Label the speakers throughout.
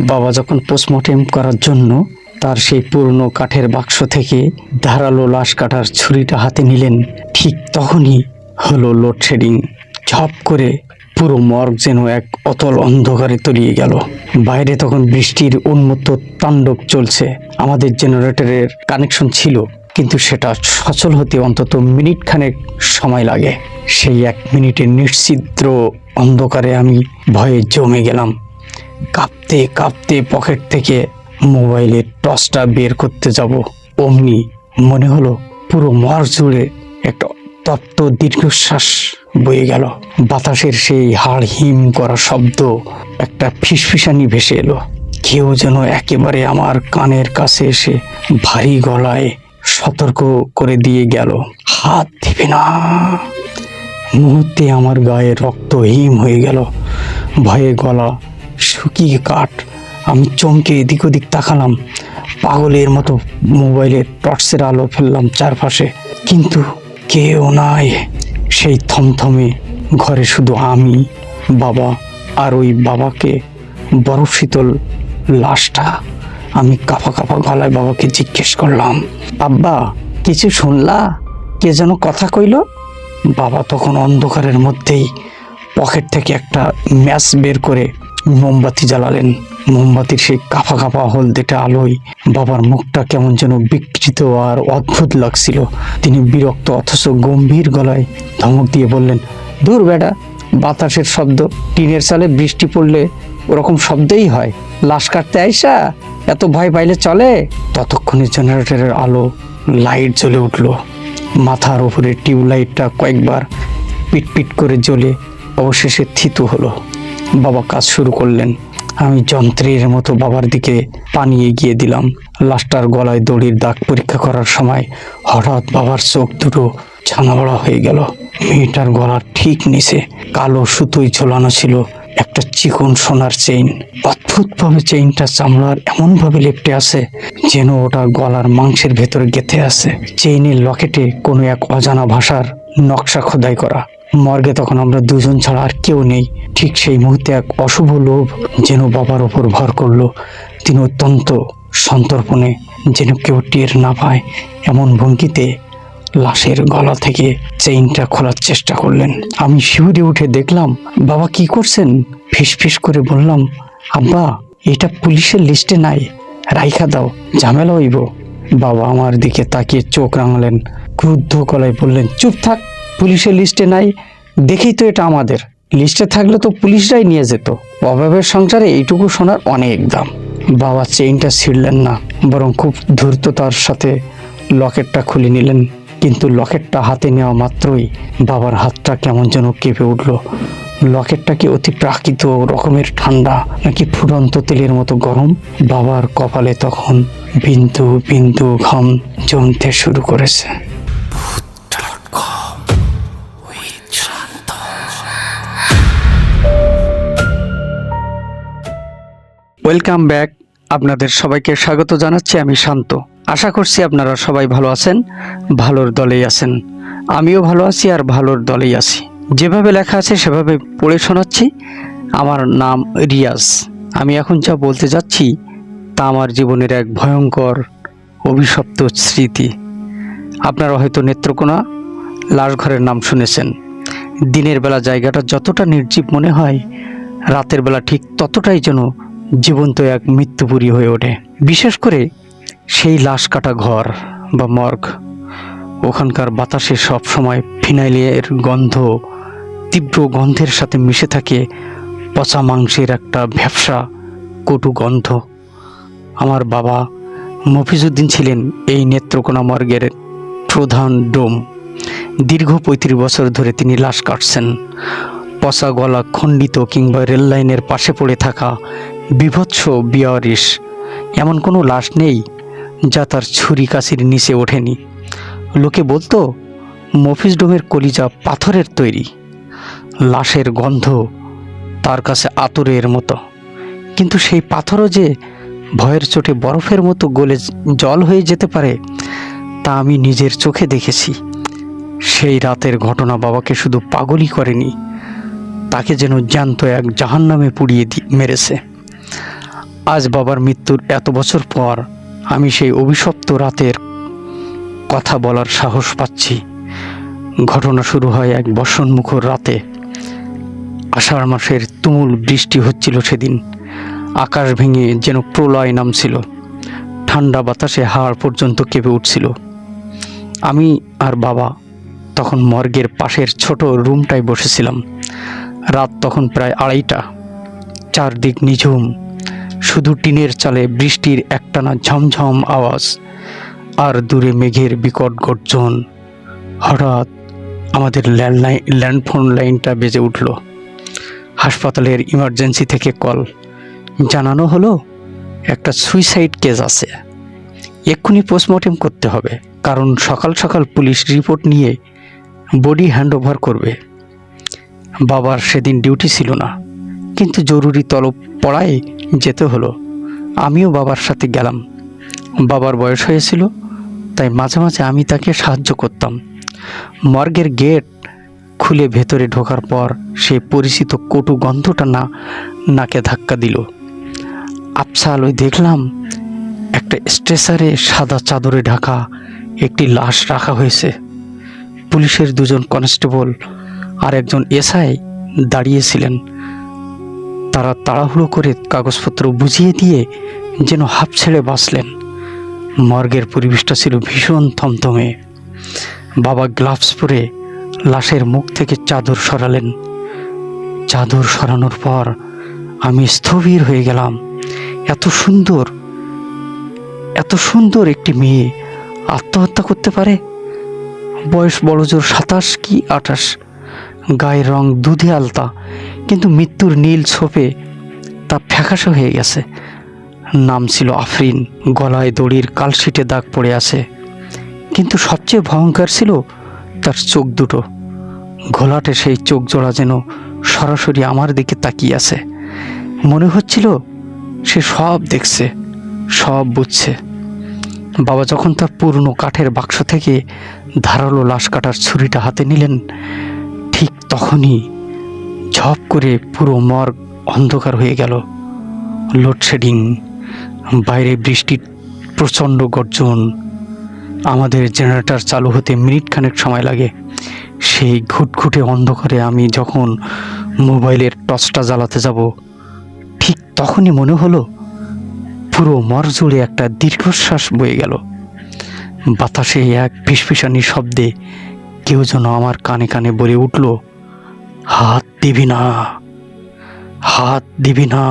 Speaker 1: বাবা যখন পোস্টমর্টেম করার জন্য তার সেই পুরনো কাঠের বাক্স থেকে ধারালো লাশ কাটার ছুরিটা হাতে নিলেন, ঠিক তখনই হলো লোডশেডিং। ঝপ করে পুরো মর্গ যেন এক অতল অন্ধকারে তলিয়ে গেল। বাইরে তখন বৃষ্টির উন্মত্ত তাণ্ডব চলছে। আমাদের জেনারেটরের কানেকশন ছিল, কিন্তু সেটা সচল হতে অন্তত মিনিট খানেক সময় লাগে। সেই 1 মিনিটের নিশ্চিদ্র অন্ধকারে আমি ভয়ে জমে গেলাম। কাঁপতে কাঁপতে পকেট থেকে মোবাইলের টর্চটা বের করতে যাব, অমনি মনে হলো পুরো মর্গ জুড়ে একটা তপ্ত দীর্ঘশ্বাস বয়ে গেল। বাতাসের সেই হাড় হিম করা শব্দ, একটা ফিসফিসানি ভেসে এলো। কেউ যেন একেবারে আমার কানের কাছে এসে ভারী গলায় সতর্ক করে দিয়ে গেল, হাত দিবে না। মুহূর্তে আমার গায়ে রক্ত হিম হয়ে গেল, ভয়ে গলা শুকিয়ে কাঠ। আমি চমকে এদিক ওদিক তাকালাম, পাগলের মতো মোবাইলের টর্চের আলো ফেললাম চারপাশে, কিন্তু কেউ নাই। সেই থমথমে ঘরে শুধু আমি, বাবা আর ওই বাবাকে বরফ শীতল লাশটা। আমি কাঁপা কাঁপা গলায় বাবাকে জিজ্ঞেস করলাম, আব্বা কিছু শুনলা? কে যেন কথা কইল? বাবা তখন অন্ধকারের মধ্যেই পকেট থেকে একটা ম্যাচ বের করে মোমবাতি জ্বালালেন। মোমবাতির সেই কাঁপা কাঁপা হলদেটে আলোয় বাবার মুখটা কেমন যেন বিকৃত আর অদ্ভুত লাগছিল। তিনি বিরক্ত অথচ গম্ভীর গলায় ধমক দিয়ে বললেন, দূর বেটা, বাতাসের শব্দ, টিনের চালে বৃষ্টি পড়লে ওরকম শব্দই হয়। লাশ কাটতে আইসা এত ভয় পাইলে চলে? ততক্ষণে জেনারেটরের আলো লাইট জ্বলে উঠল। মাথার উপরে টিউবলাইটটা কয়েকবার পিটপিট করে জ্বলে অবশেষে থিতু হলো। বাবা কাজ শুরু করলেন। আমি যন্ত্রের মতো বাবার দিকে পানি এগিয়ে দিলাম। লাশটার গলায় দড়ির দাগ পরীক্ষা করার সময় হঠাৎ বাবার চোখ দুটো ছানাবড়া হয়ে গেল। মেয়েটার গলার ঠিক নিচে কালো সুতোয় ঝোলানো ছিল একটা চিকন সোনার চেইন। অদ্ভুতভাবে চেইনটা চামড়ার এমনভাবে লেপ্টে আছে যেন ওটা গলার মাংসের ভেতরে গেঁথে আছে। চেইনের লকেটে কোনো এক অজানা ভাষার নকশা খোদাই করা। মর্গে তখন আমরা দুজন ছাড়া আর কেউ নেই। ঠিক সেই মুহূর্তে এক অশুভ লোভ যেন বাবার ওপর ভর করলো। তিনি অত্যন্ত সন্তর্পণে, যেন কেউ টের না পায় এমন ভঙ্গিতে লাশের গলা থেকে চেইনটা খোলার চেষ্টা করলেন। আমি শিউরে উঠে দেখলাম বাবা কি করছেন। ফিসফিস করে বললাম, আব্বা এটা পুলিশের লিস্টে নাই, রাইখা দাও, ঝামেলা হইব। বাবা আমার দিকে তাকিয়ে চোখ রাঙালেন, ক্রুদ্ধ গলায় বললেন, চুপ থাক, পুলিশের লিস্টে নাই দেখেই তো এটা আমাদের। লিস্টে থাকলে তো পুলিশরাই নিয়ে যেত। অভাবের সংসারে এইটুকু সোনার অনেক দাম। বাবা চেইনটা ছিঁড়লেন না, বরং খুব ধূর্ততার সাথে লকেটটা খুলে নিলেন। কিন্তু লকেটটা হাতে নেওয়া মাত্রই বাবার হাতটা কেমন যেন কেঁপে উঠল। লকেটটা কি অতি প্রাকৃত রকমের ঠান্ডা, নাকি ফুটন্ত তেলের মতো গরম? বাবার কপালে তখন বিন্দু বিন্দু ঘাম জমতে শুরু করেছে। Welcome back. আপনাদের সবাইকে স্বাগত জানাচ্ছি। আমি শান্ত। আশা করছি আপনারা সবাই ভালো আছেন, ভালোর দলেই আছেন। আমিও ভালো আছি আর ভালোর দলেই আছি। যেভাবে লেখা আছে সেভাবে পড়ে শোনাচ্ছি। আমার নাম রিয়াজ। আমি এখন যা বলতে যাচ্ছি তা আমার জীবনের এক ভয়ঙ্কর অভিশপ্ত স্মৃতি। আপনারা হয়তো নেত্রকোনা লাশঘরের নাম শুনেছেন। দিনের বেলা জায়গাটা যতটা নির্জীব মনে হয়, রাতের বেলা ঠিক ততটাই যেন জীবন্ত এক মৃত্যুপুরী হয়ে ওঠে। বিশেষ করে সেই লাশ কাটা ঘর বা মর্গ। ওখানকার বাতাসে সব সময় ফিনাইলের গন্ধ, তীব্র গন্ধের সাথে মিশে থাকে পচা মাংসের একটা ভ্যাপসা কটু গন্ধ। আমার বাবা মফিজউদ্দিন ছিলেন এই নেত্রকোনা মর্গের প্রধান ডোম। দীর্ঘ ৩৫ বছর ধরে তিনি লাশ কাটছেন। পচা গলা, খণ্ডিত কিংবা রেল লাইনের পাশে পড়ে থাকা বিভৎস বিয়ারিশ এমন কোনো লাশ নেই যা তার ছুরি কাছির নিচে ওঠেনি। লোকে বলতো মফিজ ডোমের কলিজা পাথরের তৈরি। লাশের গন্ধ তার কাছে আতরের মতো, কিন্তু সেই পাথরও যে ভয়ের চোটে বরফের মতো গলে জল হয়ে যেতে পারে তা আমি নিজের চোখে দেখেছি। সেই রাতের ঘটনা বাবাকে শুধু পাগলই করেনি, তাকে যেন জ্যান্ত এক জাহান্নামে পুড়িয়ে মেরেছে। আজ বাবার মৃত্যুর এত বছর পর আমি সেই অভিশপ্ত রাতের কথা বলার সাহস পাচ্ছি। ঘটনা শুরু হয় এক বর্ষণমুখর রাতে। আষাঢ় মাসের তুমুল বৃষ্টি হচ্ছিল সেদিন। আকাশ ভেঙে যেন প্রলয় নামছিল। ঠান্ডা বাতাসে হাড় পর্যন্ত কেঁপে উঠছিল। আমি আর বাবা তখন মর্গের পাশের ছোট রুমটায় বসেছিলাম। রাত তখন প্রায় 2:30। চারদিক নিঝুম, শুধু টিনের চালে বৃষ্টির একটানা ঝমঝম আওয়াজ আর দূরে মেঘের বিকট গর্জন। হঠাৎ আমাদের ল্যান্ডফোন লাইনটা বেজে উঠল। হাসপাতালের ইমার্জেন্সি থেকে কল। জানানো হলো একটা সুইসাইড কেস আছে, এক্ষুনি পোস্টমর্টেম করতে হবে, কারণ সকাল সকাল পুলিশ রিপোর্ট নিয়ে বডি হ্যান্ডওভার করবে। বাবার সেদিন ডিউটি ছিল না, কিন্তু জরুরি তলব পড়ায় যেতে হলো। আমিও বাবার সাথে গেলাম। বাবার বয়স হয়েছিল, তাই মাঝে মাঝে আমি তাকে সাহায্য করতাম। মর্গের গেট খুলে ভেতরে ঢোকার পর সে পরিচিত কটু গন্ধটা নাকে ধাক্কা দিল। আবছা আলোয় দেখলাম একটা স্ট্রেচারে সাদা চাদরে ঢাকা একটি লাশ রাখা হয়েছে। পুলিশের 2জন কনস্টেবল আর একজন এসআই দাঁড়িয়েছিলেন। তারা তাড়াহুড়ো করে কাগজপত্র বুঝিয়ে দিয়ে যেন হাঁপ ছেড়ে বাঁচলেন। মর্গের পরিবেশটা ছিল ভীষণ থমথমে। বাবা গ্লাভস পরে লাশের মুখ থেকে চাদর সরালেন। চাদর সরানোর পর আমি স্থবির হয়ে গেলাম। এত সুন্দর একটি মেয়ে আত্মহত্যা করতে পারে? বয়স বড়জোর 27 কি 28। গায়ের রং দুধে আলতা, কিন্তু মৃত্যুর নীল ছোপে তা ফ্যাকাশে হয়ে গেছে। নাম ছিল আফরিন। গলায় দড়ির কালশিটে দাগ পড়ে আছে। কিন্তু সবচেয়ে ভয়ঙ্কর ছিল তার চোখ দুটো। ঘোলাটে সেই চোখ জোড়া যেন সরাসরি আমার দিকে তাকিয়ে আছে। মনে হচ্ছিল সে সব দেখছে, সব বুঝছে। বাবা যখন তার পুরনো কাঠের বাক্স থেকে ধারালো লাশ কাটার ছুরিটা হাতে নিলেন, ঠিক তখনই ঝপ করে পুরো মর্গ অন্ধকার হয়ে গেল। লোডশেডিং, বাইরে বৃষ্টির প্রচণ্ড গর্জন। আমাদের জেনারেটর চালু হতে মিনিটখানেক সময় লাগে। সেই ঘুটঘুটে অন্ধকারে আমি যখন মোবাইলের টর্চটা জ্বালাতে যাব, ঠিক তখনই মনে হলো পুরো মর্গ জুড়ে একটা দীর্ঘশ্বাস বয়ে গেল। বাতাসে এক ফিসফিসানি শব্দে কেউ যেন আমার কানে কানে বলে উঠল, হাত দিবি না, হাত দিবি না।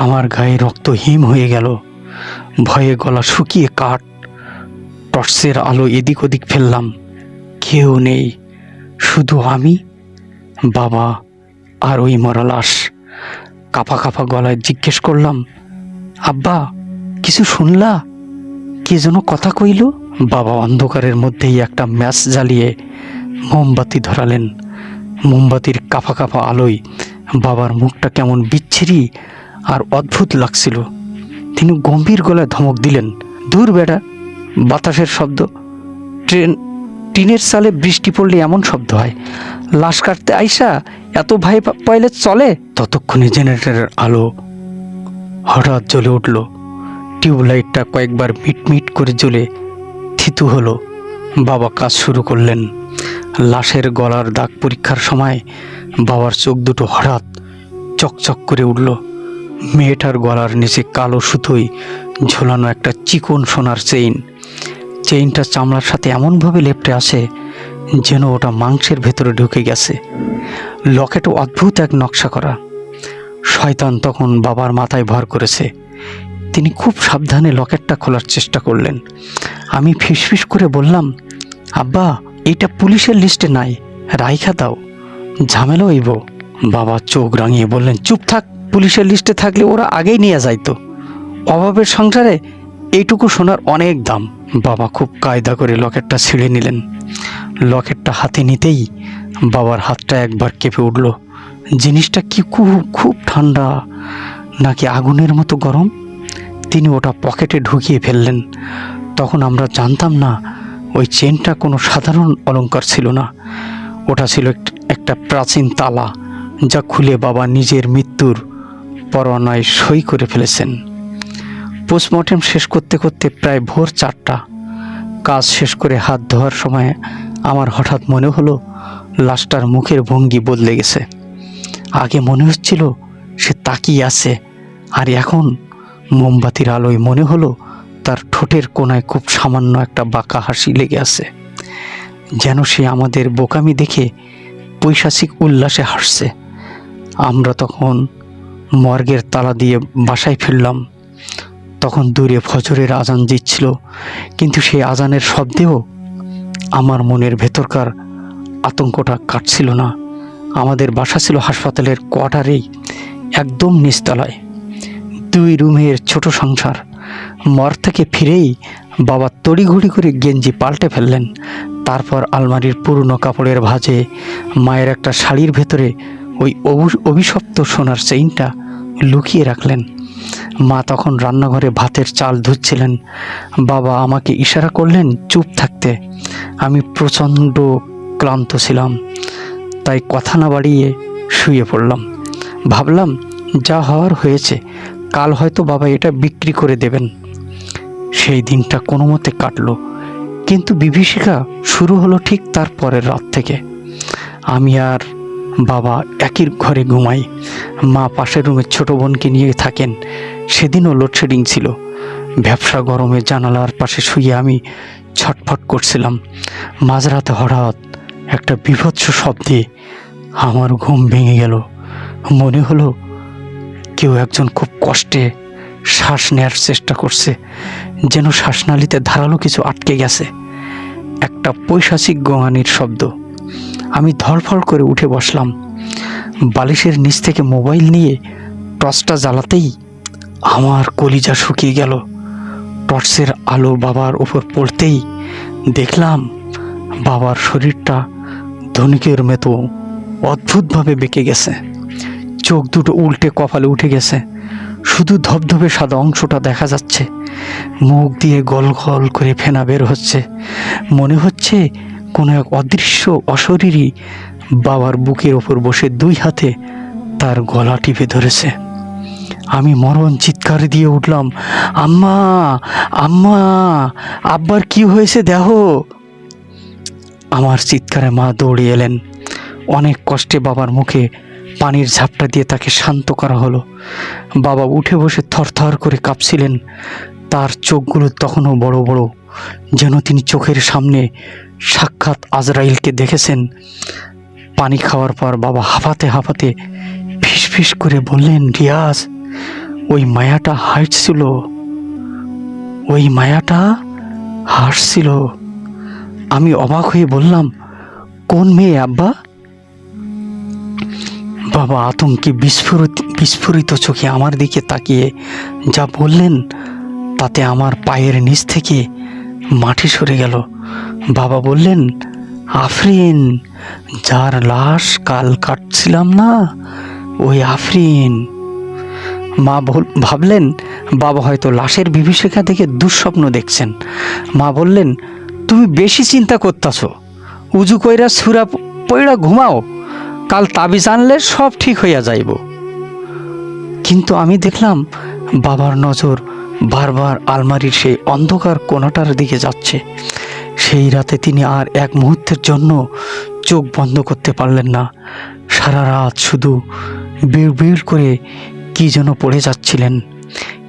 Speaker 1: আমার গায়ে রক্ত হিম হয়ে গেল। ভয়ে গলা শুকিয়ে কাঠ। টর্চের আলো এদিক ওদিক ফেললাম। কেউ নেই, শুধু আমি, বাবা আর ওই মরা লাশ। কাঁপা কাঁপা গলায় জিজ্ঞেস করলাম, আব্বা কিছু শুনলা? কে যেন কথা কইল? বাবা অন্ধকারের মধ্যেই একটা ম্যাচ জ্বালিয়ে মোমবাতি ধরালেন। মোমবাতির কাঁপা কাঁপা আলোয় বাবার মুখটা কেমন বিচ্ছিরি আর অদ্ভুত লাগছিল। তিনি গম্ভীর গলায় ধমক দিলেন, দূর বেটা, বাতাসের শব্দ। টিনের চালে বৃষ্টি পড়লে এমন শব্দ হয়? লাশ কাটতে আইসা এত ভয় পাইলে চলে? ততক্ষণে জেনারেটরের আলো হঠাৎ জ্বলে উঠল। টিউবলাইটটা কয়েকবার মিটমিট করে জ্বলে থিতু হলো। বাবা কাজ শুরু করলেন। লাশের গলার দাগ পরীক্ষার সময় বাবার চোখ দুটো হঠাৎ চকচক করে উঠল। মেয়েটার গলার নিচে কালো সুতোয় ঝোলানো একটা চিকন সোনার চেইনটা চামড়ার সাথে এমনভাবে লেপ্টে আসে যেন ওটা মাংসের ভেতরে ঢুকে গেছে। লকেটও অদ্ভুত এক নকশা করা। শয়তান তখন বাবার মাথায় ভর করেছে। তিনি খুব সাবধানে লকেটটা খোলার চেষ্টা করলেন। আমি ফিসফিস করে বললাম, আব্বা এইটা পুলিশের লিস্টে নাই, রাইখা দাও, ঝামেলা হইব। বাবা চোখ রাঙিয়ে বললেন, চুপ থাক, পুলিশের লিস্টে থাকলে ওরা আগেই নিয়ে যাইতো। অভাবের সংসারে এইটুকু সোনার অনেক দাম। বাবা খুব কায়দা করে লকেটটা ছিঁড়ে নিলেন। লকেটটা হাতে নিতেই বাবার হাতটা একবার কেঁপে উঠল। জিনিসটা কি খুব ঠান্ডা নাকি আগুনের মতো গরম? তিনি ওটা পকেটে ঢুকিয়ে ফেললেন। তখন আমরা জানতাম না ওই চেনটা কোনো সাধারণ অলংকার ছিল না। ওটা ছিল একটা প্রাচীন তালা, যা খুলে বাবা নিজের মৃত্যুর পরোয়ানায় সই করে ফেলেছেন। পোস্টমর্টেম শেষ করতে করতে প্রায় ভোর 4টা। কাজ শেষ করে হাত ধোয়ার সময় আমার হঠাৎ মনে হলো লাশটার মুখের ভঙ্গি বদলে গেছে। আগে মনে হচ্ছিল সে তাকিয়ে আছে, আর এখন মোমবাতির আলোয় মনে হলো তার ঠোঁটের কোণায় খুব সামান্য একটা বাঁকা হাসি লেগে আছে, যেন সে আমাদের বোকামি দেখে পৈশাচিক উল্লাসে হাসছে। আমরা তখন মর্গের তালা দিয়ে বাসায় ফিরলাম। তখন দূরে ফজরের আজান দিচ্ছিল, কিন্তু সেই আজানের শব্দেও আমার মনের ভেতরকার আতঙ্কটা কাটছিল না। আমাদের বাসা ছিল হাসপাতালের কোয়ার্টারেই, একদম নিচতলায়, 2 রুমের ছোট সংসার। মর্গ থেকে ফিরেই বাবা তড়িঘড়ি করে গেঞ্জি পাল্টে ফেললেন। তারপর আলমারির পুরনো কাপড়ের ভাঁজে মায়ের একটা শাড়ির ভেতরে ওই অভিশপ্ত সোনার চেইনটা লুকিয়ে রাখলেন। মা তখন রান্নাঘরে ভাতের চাল ধুচ্ছিলেন। বাবা আমাকে ইশারা করলেন চুপ থাকতে। আমি প্রচণ্ড ক্লান্ত ছিলাম, তাই কথা না বাড়িয়ে শুয়ে পড়লাম। ভাবলাম যা হওয়ার হয়েছে, কাল হয়তো বাবা এটা বিক্রি করে দেবেন। সেই দিনটা কোনো মতে কাটলো, কিন্তু বিভীষিকা শুরু হলো ঠিক তার পরের রাত থেকে। আমি আর বাবা একই ঘরে ঘুমাই, মা পাশের রুমে ছোট বোনকে নিয়ে থাকেন। সেদিনও লোডশেডিং ছিল। ব্যবসা গরমে জানালার পাশে শুয়ে আমি ছটফট করছিলাম। মাঝরাতে হঠাৎ একটা বীভৎস শব্দে আমার ঘুম ভেঙে গেল। মনে হলো কেউ একজন খুব কষ্টে শ্বাস নেওয়ার চেষ্টা করছে, যেন শ্বাসনালীতে ধারালো কিছু আটকে গেছে। একটা পৈশাচিক গোঙানির শব্দ। আমি ধড়ফড় করে উঠে বসলাম। বালিশের নিচ থেকে মোবাইল নিয়ে টর্চটা জ্বালাতেই আমার কলিজা শুকিয়ে গেল। টর্চের আলো বাবার উপর পড়তেই দেখলাম বাবার শরীরটা ধনুকের মতো অদ্ভুতভাবে বেঁকে গেছে। চোখ দুটো উল্টে কপালে উঠে গেছে, শুধু ধবধবে সাদা অংশটা দেখা যাচ্ছে। মুখ দিয়ে গল গল করে ফেনা বের হচ্ছে। মনে হচ্ছে কোনো এক অদৃশ্য অশরীরী বাবার বুকের ওপর বসে 2 হাতে তার গলা টিপে ধরেছে। আমি মরণ চিৎকার দিয়ে উঠলাম, আম্মা, আম্মা, আব্বার কি হয়েছে দেখো। আমার চিৎকারে মা দৌড়ে এলেন। অনেক কষ্টে বাবার মুখে পানির ঝাপটা দিয়ে তাকে শান্ত করা হলো। বাবা উঠে বসে থরথর করে কাঁপছিলেন। তার চোখগুলো তখনও বড় বড়, যেন তিনি চোখের সামনে সাক্ষাৎ আজরাইলকে দেখেছেন। পানি খাওয়ার পর বাবা হাঁপাতে হাঁপাতে ফিসফিস করে বললেন, রিয়াজ, ওই মায়াটা হাসছিল, ওই মায়াটা হাসছিল। আমি অবাক হয়ে বললাম, কোন মেয়ে আব্বা? বাবা আতঙ্কে বিস্ফোরিত চোখে আমার দিকে তাকিয়ে যা বললেন, তাতে আমার পায়ের নিচ থেকে মাটি সরে গেল। বাবা বললেন, আফরিন, যার লাশ কাল কাটছিলাম না, ওই আফরিন। মা ভাবলেন বাবা হয়তো লাশের বিভীষিকা দেখে দুঃস্বপ্ন দেখছেন। মা বললেন, তুমি বেশি চিন্তা করতেছ, উজু কইরা সুরা পইড়া ঘুমাও, কাল তাবিজ আনলে সব ঠিক হইয়া যাইব। কিন্তু আমি দেখলাম বাবার নজর বারবার আলমারির সেই অন্ধকার কোণাটার দিকে যাচ্ছে। সেই রাতে তিনি আর এক মুহূর্তের জন্য চোখ বন্ধ করতে পারলেন না। সারা রাত শুধু বিড় বিড় করে কি যেন পড়ে যাচ্ছিলেন।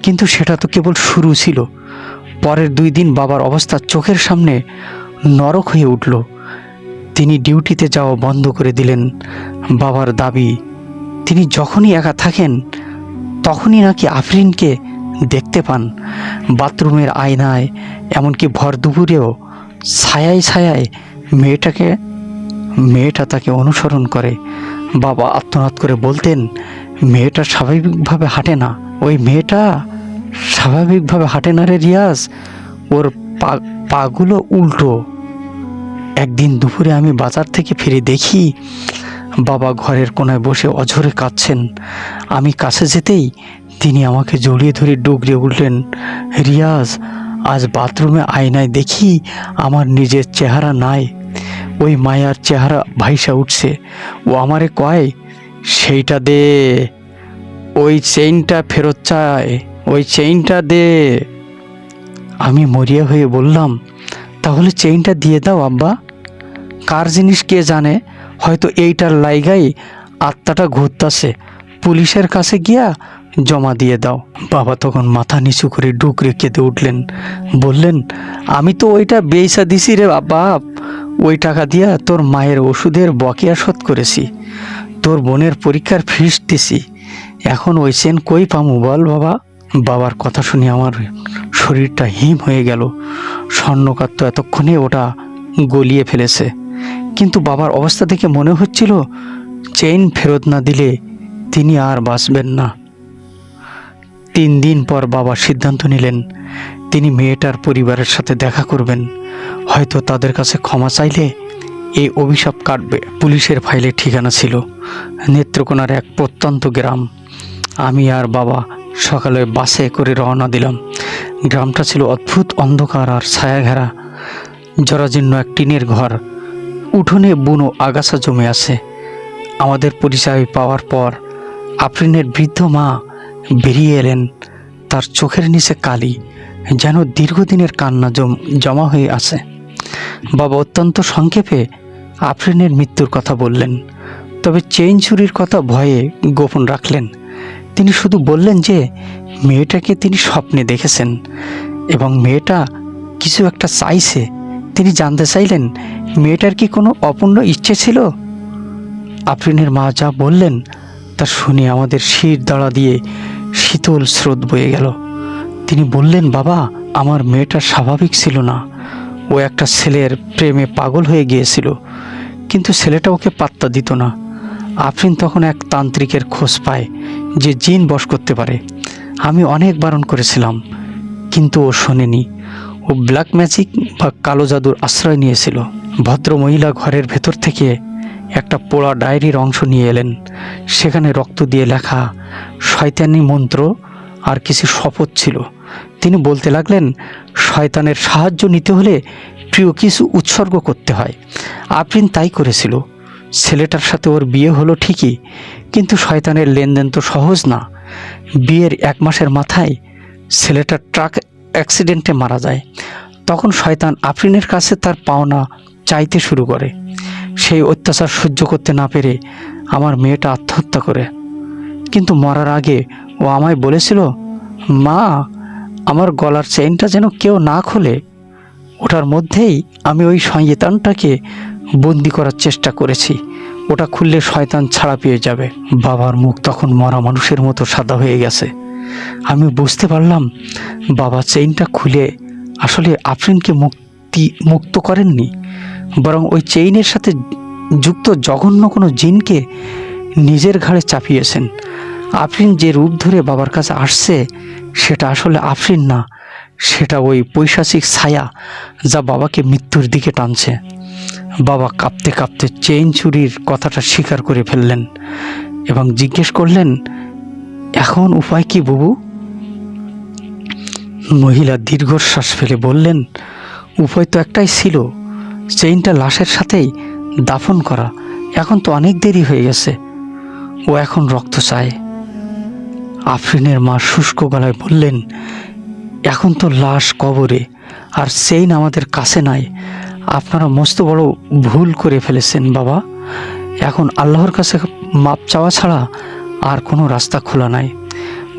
Speaker 1: কিন্তু সেটা তো কেবল শুরু ছিল। পরের 2 দিন বাবার অবস্থা চোখের সামনে নরক হয়ে উঠল। তিনি ডিউটিতে যাওয়া বন্ধ করে দিলেন। বাবার দাবি, তিনি যখনই একা থাকেন তখনই নাকি আফরিনকে দেখতে পান, বাথরুমের আয়নায়, এমনকি ভর দুপুরেও ছায়ায় ছায়ায় মেয়েটা তাকে অনুসরণ করে। বাবা আত্মনাদ করে বলতেন, মেয়েটা স্বাভাবিকভাবে হাঁটে না, ওই মেয়েটা স্বাভাবিকভাবে হাঁটে না রে রিয়াজ, ওর পাগুলো উল্টো। একদিন দুপুরে আমি বাজার থেকে ফিরে দেখি বাবা ঘরের কোনায় বসে অঝরে কাঁদছেন। আমি কাছে যেতেই তিনি আমাকে জড়িয়ে ধরে ডুগরে উঠলেন, রিয়াজ, আজ বাথরুমে আয়নায় দেখি আমার নিজের চেহারা নাই, ওই মায়ার চেহারা ভাইসা উঠছে। ও আমারে কয়, সেইটা দে। ওই চেইনটা ফেরত চাই, ওই চেইনটা দে। আমি মরিয়া হয়ে বললাম, তাহলে চেইনটা দিয়ে দাও আব্বা। কার জিনিস কে জানে, হয়তো এইটার লাইগাই আত্মাটা ঘুরতাছে, পুলিশের কাছে গিয়া জমা দিয়ে দাও। বাবা তখন মাথা নিচু করে ডুকরে কেঁদে উঠলেন, বললেন, আমি তো ওইটা বেইসা দিছি রে বাপ, ওই টাকা দিয়া তোর মায়ের ওষুধের বকেয়া শোধ করেছি, তোর বোনের পরীক্ষার ফিস দিছি, এখন ওই চেন কই পামু বল বাবা। বাবার কথা শুনে আমার শরীরটা হিম হয়ে গেল। স্বর্ণকার তো এতক্ষণে ওটা গলিয়ে ফেলেছে, কিন্তু বাবার অবস্থা দেখে মনে হচ্ছিল চেইন ফেরত না দিলে তিনি আর বাঁচবেন না। 3 দিন পর বাবা সিদ্ধান্ত নিলেন তিনি মেয়েটার পরিবারের সাথে দেখা করবেন, হয়তো তাদের কাছে ক্ষমা চাইলে এই অভিশাপ কাটবে। পুলিশের ফাইলে ঠিকানা ছিল নেত্রকোনার এক প্রত্যন্ত গ্রাম। আমি আর বাবা সকালে বাসে করে রওনা দিলাম। গ্রামটা ছিল অদ্ভুত অন্ধকার আর ছায়া ঘেরা। জরাজীর্ণ এক টিনের ঘর, উঠোনে বুনো আগাছা জমে আছে। আমাদের পরিচয় পাওয়ার পর আফরিনের বৃদ্ধ মা বেরিয়ে এলেন। তার চোখের নিচে কালি, যেন দীর্ঘদিনের কান্না জমা হয়ে আছে। বাবা অত্যন্ত সংক্ষেপে আফরিনের মৃত্যুর কথা বললেন, তবে চেইন চুরির কথা ভয়ে গোপন রাখলেন। তিনি শুধু বললেন যে মেয়েটাকে তিনি স্বপ্নে দেখেছেন এবং মেয়েটা কিছু একটা চাইছে। তিনি জানতে চাইলেন মেয়েটার কি কোনো অপূর্ণ ইচ্ছে ছিল। আফরিনের মা যা বললেন তা শুনে আমাদের শির দাঁড়া দিয়ে শীতল স্রোত বয়ে গেল। তিনি বললেন, বাবা, আমার মেয়েটা স্বাভাবিক ছিল না, ও একটা ছেলের প্রেমে পাগল হয়ে গিয়েছিল, কিন্তু ছেলেটা ওকে পাত্তা দিত না। আফরিন তখন এক তান্ত্রিকের খোঁজ পায় যে জিন বশ করতে পারে। আমি অনেক বারণ করেছিলাম, কিন্তু ও শোনেনি। ও ব্ল্যাক ম্যাজিক বা কালো জাদুর আশ্রয় নিয়েছিল। ভদ্রমহিলা ঘরের ভেতর থেকে একটা পোড়া ডায়েরির অংশ নিয়ে এলেন। সেখানে রক্ত দিয়ে লেখা শয়তানি মন্ত্র আর কিছু শপথ ছিল। তিনি বলতে লাগলেন, শয়তানের সাহায্য নিতে হলে প্রিয় কিছু উৎসর্গ করতে হয়। আফরিন তাই করেছিল। ছেলেটার সাথে ওর বিয়ে হলো ঠিকই, কিন্তু শয়তানের লেনদেন তো সহজ না। বিয়ের 1 মাসের মাথায় ছেলেটা ট্রাক অ্যাক্সিডেন্টে মারা যায়। তখন শয়তান আফরিনের কাছে তার পাওনা চাইতে শুরু করে। সেই অত্যাচার সহ্য করতে না পেরে আমার মেয়েটা আত্মহত্যা করে। কিন্তু মরার আগে ও আমায় বলেছিল, মা, আমার গলার চেইনটা যেন কেউ না খোলে। ওটার মধ্যেই আমি ওই শয়তানটাকে বন্দি করার চেষ্টা করেছি। ওটা খুললে শয়তান ছাড়া পেয়ে যাবে। বাবার মুখ তখন মরা মানুষের মতো সাদা হয়ে গেছে। আমি বুঝতে পারলাম বাবা চেইনটা খুলে আসলে আফরিনকে মুক্ত করেননি, বরং ওই চেইনের সাথে যুক্ত জঘন্য কোনো জিনকে নিজের ঘাড়ে চাপিয়েছেন। আফরিন যে রূপ ধরে বাবার কাছে আসছে সেটা আসলে আফরিন না, সেটা ওই পৈশাচিক ছায়া যা বাবাকে মৃত্যুর দিকে টানছে। বাবা কাঁপতে কাঁপতে চেইন চুরির কথাটা স্বীকার করে ফেললেন এবং জিজ্ঞেস করলেন, এখন উপায় কি বুবু? মহিলা দীর্ঘশ্বাস ফেলে বললেন, উপায় তো একটাই ছিল, চেইনটা লাশের সাথেই দাফন করা। এখন তো অনেক দেরি হয়ে গেছে, ও এখন রক্ত চায়। আফরিনের মা শুষ্ক গলায় বললেন, এখন তো লাশ কবরে আর চেইন আমাদের কাছে নাই। আপনারা মস্ত বড় ভুল করে ফেলেছেন বাবা। এখন আল্লাহর কাছে মাপ চাওয়া ছাড়া আর কোনো রাস্তা খোলা নাই।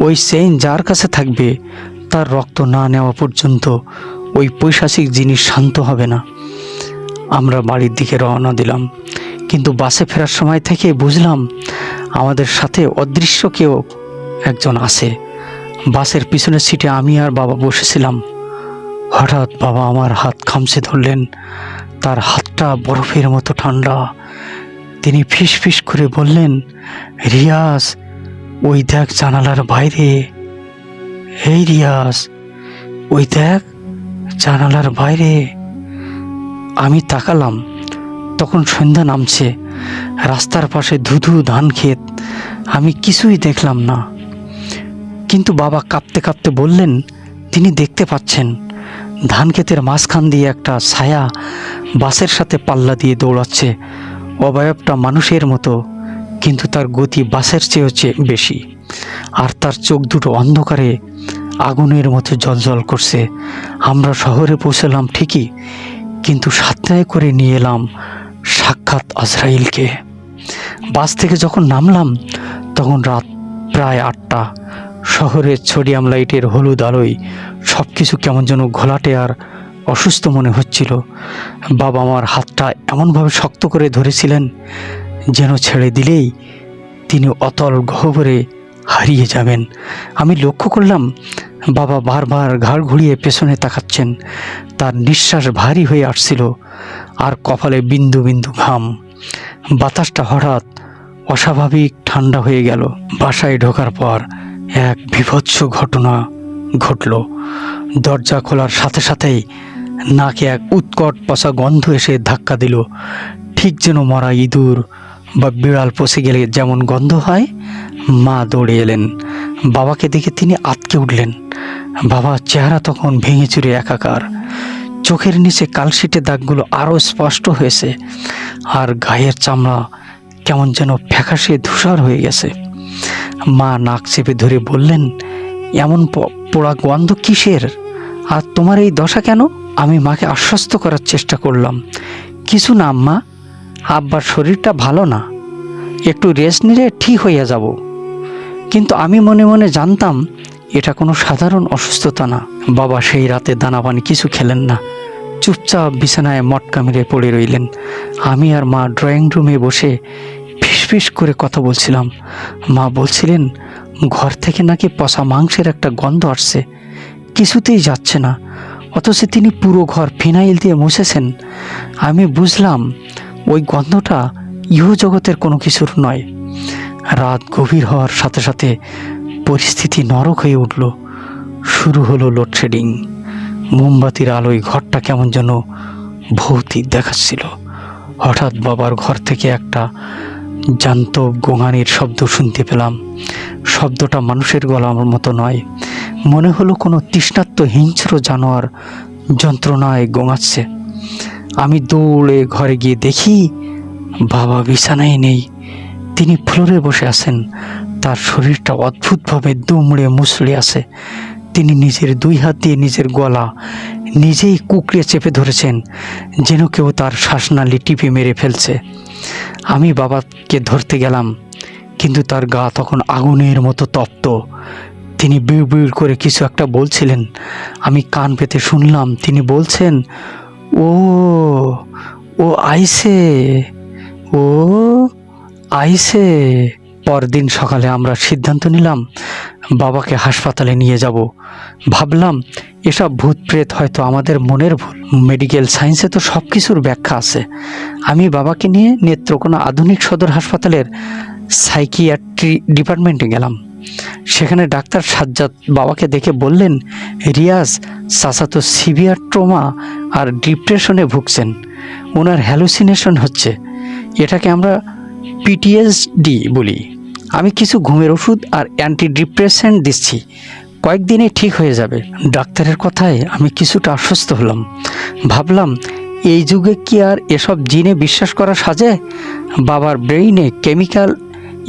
Speaker 1: ওই চেইন যার কাছে থাকবে তার রক্ত না নেওয়া পর্যন্ত ওই পৈশাচিক জিনিস শান্ত হবে না। আমরা বাড়ির দিকে রওনা দিলাম, কিন্তু বাসে ফেরার সময় থেকে বুঝলাম আমাদের সাথে অদৃশ্য কেউ একজন আছে। বাসের পিছনের সিটে আমি আর বাবা বসেছিলাম। হঠাৎ বাবা আমার হাত খামচে ধরলেন। তার হাতটা বরফের মতো ঠান্ডা। তিনি ফিস ফিস করে বললেন, রিয়াজ, ওই দেখ জানালার বাইরে। এই রিয়াজ, ওই দেখ জানালার বাইরে। আমি তাকালাম, তখন সন্ধ্যা নামছে। রাস্তার পাশে ধুধু ধান ক্ষেত। আমি কিছুই দেখলাম না, কিন্তু বাবা কাঁপতে কাঁপতে বললেন তিনি দেখতে পাচ্ছেন ধান ক্ষেতের মাঝখান দিয়ে একটা ছায়া বাসের সাথে পাল্লা দিয়ে দৌড়াচ্ছে। অবয়বটা মানুষের মতো, কিন্তু তার গতি বাসের চেয়েও বেশি। আর তার চোখ দুটো অন্ধকারে আগুনের মতো জ্বলজ্বল করছে। আমরা শহরে পৌঁছলাম ঠিকই, কিন্তু সাথে করে নিয়ে এলাম সাক্ষাৎ আজরাইলকে। বাস থেকে যখন নামলাম তখন রাত প্রায় 8টা। শহরের সোডিয়াম লাইটের হলুদ আলোয় সব কিছু কেমন যেন ঘোলাটে আর অসুস্থ মনে হচ্ছিল। বাবা আমার হাতটা এমনভাবে শক্ত করে ধরেছিলেন যেন ছেড়ে দিলেই তিনি অতল গহ্বরে হারিয়ে যাবেন। আমি লক্ষ্য করলাম বাবা বারবার ঘাড় ঘুরিয়ে পেছনে তাকাচ্ছেন। তার নিঃশ্বাস ভারী হয়ে আসছিল আর কপালে বিন্দু বিন্দু ঘাম। বাতাসটা হঠাৎ অস্বাভাবিক ঠান্ডা হয়ে গেল। বাসায় ঢোকার পর এক বীভৎস ঘটনা ঘটল। দরজা খোলার সাথে সাথেই নাকে এক উৎকট পচা গন্ধ এসে ধাক্কা দিল। ঠিক যেন মরা ইঁদুর বা বিড়াল পচে গেলে যেমন গন্ধ হয়। মা দৌড়ে এলেন। বাবাকে দেখে তিনি আঁতকে উঠলেন। বাবার চেহারা তখন ভেঙে চুরে একাকার। চোখের নিচে কালশিটে দাগগুলো আরও স্পষ্ট হয়েছে, আর গায়ের চামড়া কেমন যেন ফ্যাকাশে ধূসর হয়ে গেছে। মা নাক চেপে ধরে বললেন, এমন পোড়া গন্ধ কিসের, আর তোমার এই দশা কেন? আমি মাকে আশ্বস্ত করার চেষ্টা করলাম, কিছু না আম্মা, আব্বার শরীরটা ভালো না, একটু রেস্ট নিলে ঠিক হইয়া যাব। কিন্তু আমি মনে মনে জানতাম এটা কোনো সাধারণ অসুস্থতা না। বাবা সেই রাতে দানা পানি কিছু খেলেন না, চুপচাপ বিছানায় মটকা মেরে পড়ে রইলেন। আমি আর মা ড্রয়িং রুমে বসে ফিসফিস করে কথা বলছিলাম। মা বলছিলেন ঘর থেকে নাকি পচা মাংসের একটা গন্ধ আসছে, কিছুতেই যাচ্ছে না, অথচ তিনি পুরো ঘর ফিনাইল দিয়ে মুছেছেন। আমি বুঝলাম ওই গন্ধটা ইহজগতের কোনো কিছুর নয়। রাত গভীর হওয়ার সাথে সাথে পরিস্থিতি নরক হয়ে উঠল। শুরু হলো লোডশেডিং। মোমবাতির আলোয় ঘরটা কেমন যেন ভৌতিক দেখাচ্ছিল। হঠাৎ বাবার ঘর থেকে একটা জ্যান্ত গোঙানির শব্দ শুনতে পেলাম। শব্দটা মানুষের গলার মতো নয়, মনে হলো কোনো তৃষ্ণার্ত হিংস্র জানোয়ার যন্ত্রণায় গোঙাচ্ছে। আমি দৌড়ে ঘরে গিয়ে দেখি বাবা বিছানায় নেই, তিনি ফ্লোরে বসে আছেন। তার শরীরটা অদ্ভুতভাবে দুমড়ে মুচড়ে আছে। তিনি নিজের 2 হাত দিয়ে নিজের গলা নিজেই কুঁকড়ে চেপে ধরেছেন, যেন কেউ তার শ্বাসনালী টিপে মেরে ফেলছে। আমি বাবাকে ধরতে গেলাম, কিন্তু তার গা তখন আগুনের মতো তপ্ত। তিনি বিড় বিড় করে কিছু একটা বলছিলেন। আমি কান পেতে শুনলাম তিনি বলছেন, ও ও আইসে, ও আইসে। পরদিন সকালে আমরা সিদ্ধান্ত নিলাম বাবাকে হাসপাতালে নিয়ে যাব। ভাবলাম এসব ভূত প্রেত হয়তো আমাদের মনের ভুল, মেডিকেল সায়েন্সে তো সব কিছুর ব্যাখ্যা আছে। আমি বাবাকে নিয়ে নেত্রকোনা আধুনিক সদর হাসপাতালের সাইকিয়াট্রি ডিপার্টমেন্টে গেলাম। সেখানে ডাক্তার সাজ্জাদ বাবাকে দেখে বললেন, রিয়াজ চাচা তো সিভিয়ার ট্রমা আর ডিপ্রেশনে ভুগছেন, ওনার হ্যালুসিনেশন হচ্ছে, এটাকে আমরা পিটিএসডি বলি। আমি কিছু ঘুমের ওষুধ আর অ্যান্টি ডিপ্রেসেন্ট দিচ্ছি, কয়েকদিনে ঠিক হয়ে যাবে। ডাক্তারের কথায় আমি কিছুটা আশ্বস্ত হলাম। ভাবলাম এই যুগে কি আর এসব জিনে বিশ্বাস করা সাজে? বাবার ব্রেইনে কেমিক্যাল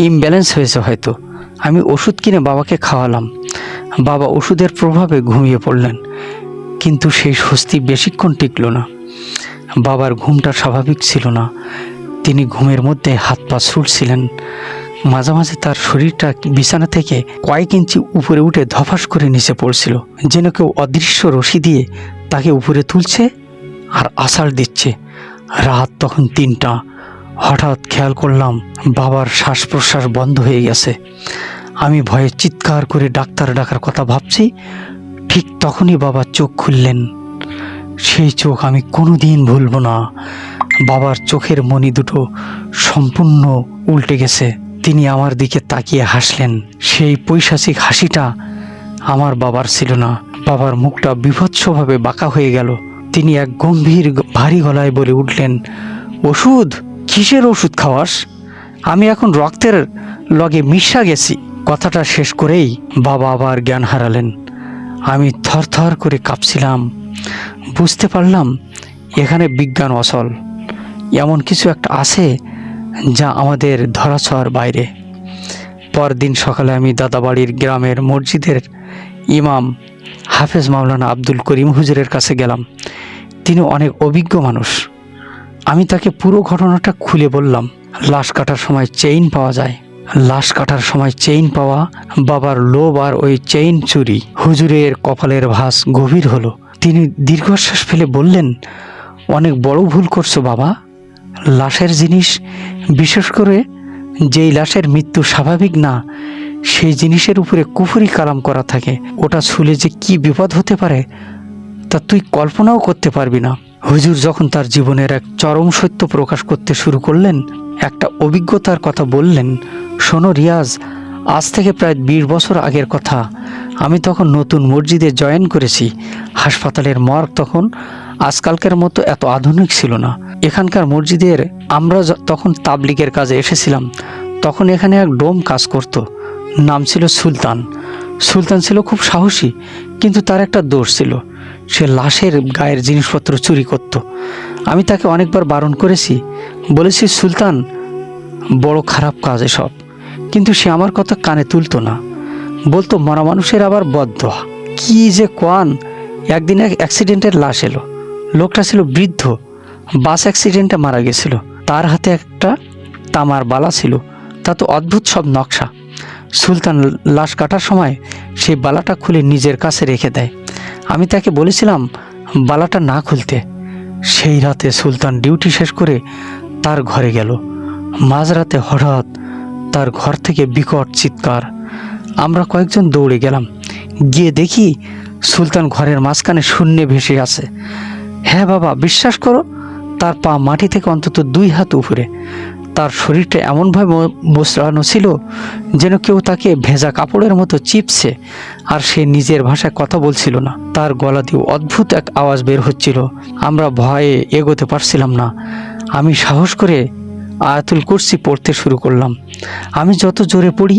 Speaker 1: ইমব্যালেন্স হয়েছে হয়তো। আমি ওষুধ কিনে বাবাকে খাওয়ালাম। বাবা ওষুধের প্রভাবে ঘুমিয়ে পড়লেন, কিন্তু সেই স্বস্তি বেশিক্ষণ টিকল না। বাবার ঘুমটা স্বাভাবিক ছিল না। তিনি ঘুমের মধ্যে হাত পা ছুটছিলেন। মাঝে মাঝে তার শরীরটা বিছানা থেকে কয়েক ইঞ্চি উপরে উঠে ধপাস করে নিচে পড়ছিল, যেন কেউ অদৃশ্য রশি দিয়ে তাকে উপরে তুলছে আর আছাড় দিচ্ছে। রাত তখন 3টা। হঠাৎ খেয়াল করলাম বাবার শ্বাস প্রশ্বাস বন্ধ হয়ে গেছে। আমি ভয়ে চিৎকার করে ডাক্তার ডাকার কথা ভাবছি, ঠিক তখনই বাবা চোখ খুললেন। সেই চোখ আমি কোনোদিন ভুলব না। বাবার চোখের মণি দুটো সম্পূর্ণ উল্টে গেছে। তিনি আমার দিকে তাকিয়ে হাসলেন। সেই পৈশাচিক হাসিটা আমার বাবার ছিল না। বাবার মুখটা বীভৎসভাবে বাঁকা হয়ে গেল। তিনি এক গম্ভীর ভারী গলায় বলে উঠলেন, ওষুধ? কিসের ওষুধ খাওয়াস? আমি এখন রক্তের লগে মিশা গেছি। কথাটা শেষ করেই বাবা আবার জ্ঞান হারালেন। আমি থরথর করে কাঁপছিলাম। বুঝতে পারলাম এখানে বিজ্ঞান অচল, এমন কিছু একটা আছে যা আমাদের ধরাছোঁয়ার বাইরে। পরদিন সকালে আমি দাদাবাড়ির গ্রামের মসজিদের ইমাম হাফেজ মাওলানা আব্দুল করিম হুজুরের কাছে গেলাম। তিনি অনেক অভিজ্ঞ মানুষ। আমি তাকে পুরো ঘটনাটা খুলে বললাম। লাশ কাটার সময় চেইন পাওয়া যায়, লাশ কাটার সময় চেইন পাওয়া, বাবার লোভ আর ওই চেইন চুরি। হুজুরের কপালের ভাঁজ গভীর হলো। তিনি দীর্ঘশ্বাস ফেলে বললেন, অনেক বড় ভুল করছো বাবা। লাশের জিনিস, বিশেষ করে যেই লাশের মৃত্যু স্বাভাবিক না, সেই জিনিসের উপরে কুফরি কালাম করা থাকে, ওটা ছুলে যে কি বিপদ হতে পারে তা তুই কল্পনাও করতে পারবি না। হুজুর যখন তার জীবনের এক চরম সত্য প্রকাশ করতে শুরু করলেন, একটা অভিজ্ঞতার কথা বললেন। শোনো রিয়াজ, আজ থেকে প্রায় 20 বছর আগের কথা। আমি তখন নতুন মসজিদে জয়েন করেছি। হাসপাতালের মর্গ তখন আজকালকার মতো এত আধুনিক ছিল না। এখানকার মসজিদের আমরা তখন তাবলিগের কাজে এসেছিলাম। তখন এখানে এক ডোম কাজ করত, নাম ছিল সুলতান। সুলতান ছিল খুব সাহসী, কিন্তু তার একটা দোষ ছিল, সে লাশের গায়ের জিনিসপত্র চুরি করত। আমি তাকে অনেকবার বারণ করেছি, বলেছি সুলতান বড় খারাপ কাজ এসব, কিন্তু সে আমার কথা কানে তুলতো না। বলতো মরা মানুষের আবার বদদোয়া। কি যে কোয়ান! একদিন এক অ্যাক্সিডেন্টের লাশ এলো। লোকটা ছিল বৃদ্ধ, বাস অ্যাক্সিডেন্টে মারা গেছিল। তার হাতে একটা তামার বালা ছিল, তা তো অদ্ভুত সব নকশা। সুলতান লাশ কাটার সময় সেই বালাটা খুলে নিজের কাছে রেখে দেয়। আমি তাকে বলেছিলাম বালাটা না খুলতে। সেই রাতে সুলতান ডিউটি শেষ করে তার ঘরে গেল। মাঝরাতে হঠাৎ তার ঘর থেকে বিকট চিৎকার। আমরা কয়েকজন দৌড়ে গেলাম, গিয়ে দেখি সুলতান ঘরের মাঝখানে শূন্যে ভেসে আছে। হ্যাঁ বাবা, বিশ্বাস করো, তার পা মাটি থেকে অন্তত 2 হাত উপরে। তার শরীরটা এমনভাবে মোচড়ানো ছিল যেন কেউ তাকে ভেজা কাপড়ের মতো চিপছে, আর সে নিজের ভাষায় কথা বলছিল না। তার গলা দিয়ে অদ্ভুত এক আওয়াজ বের হচ্ছিল। আমরা ভয়ে এগোতে পারছিলাম না। আমি সাহস করে আয়াতুল কুরসি পড়তে শুরু করলাম। আমি যত জোরে পড়ি,